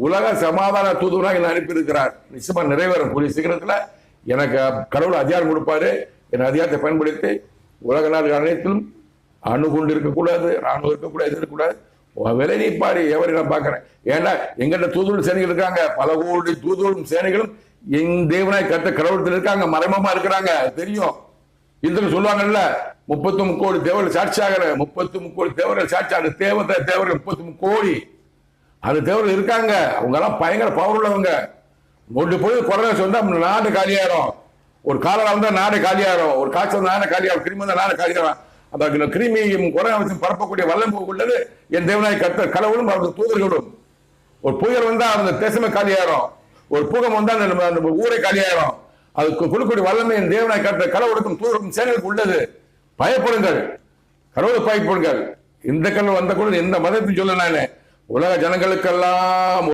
உலக சமாதான தூதுவராக என்னை அனுப்பியிருக்கிறார். நிச்சயமா நிறைவேறும் கூடிய சீக்கிரத்துல. எனக்கு கடவுள் அதிகாரம் கொடுப்பாரு. என் அதிகாரத்தை பயன்படுத்தி உலக நாடுகள் அனைத்திலும் அணு கொண்டு இருக்கக்கூடாது, ராணுவம் இருக்கக்கூடாது, இது இருக்கக்கூடாது. விலை நீப்பாடி எவரை நான் பார்க்கிறேன். ஏன்னா எங்கிட்ட தூதுவல் சேனைகள் இருக்காங்க, பல கோடி தூதுவலும் சேனைகளும் என் தேவனாய் கத்த கடவுளத்தில் இருக்காங்க, மறைமுகமா இருக்கிறாங்க, தெரியும். இந்த சொல்லுவாங்கல்ல, 33 கோடி தேவர்கள் சாட்சியாகிற 33 கோடி தேவர்கள் சாட்சியாக தேவர்கள் 33 கோடி அந்த தேவர்கள் இருக்காங்க. அவங்க எல்லாம் பயங்கர பவர் உள்ளவங்க. ஒன்று போய் கொரோனா சொன்னா நாடு காலியாயிரும். ஒரு காலம் வந்தா நாடு காலியாயிரும். ஒரு காய்ச்சல் வந்தா நாடு காலியாகும். கிருமி வந்தா நாடு காலியாகும். அந்த கிருமியும் கொரோனா பரப்பக்கூடிய வல்லம்பு உள்ளது என் தேவனாய் கர்த்தர் கடவுளும் அவர்கள் தூதர்களும். ஒரு புயல் வந்தா அந்த தேசமே காலியாயிரும். ஒரு பூகம் வந்தா அந்த ஊரை காலியாயிரும். அதுக்கு கொடுக்கக்கூடிய வல்லமை என் தேவனாய் கர்த்தர் கடவுளுக்கும் தூதருக்கும் சேனைகளுக்கு உள்ளது. பயப்படுங்கள், கடவுளை பயப்படுங்கள். இந்த கல்வி வந்த கூட எந்த மதத்தையும் சொல்ல நானே உலக ஜனங்களுக்கெல்லாம்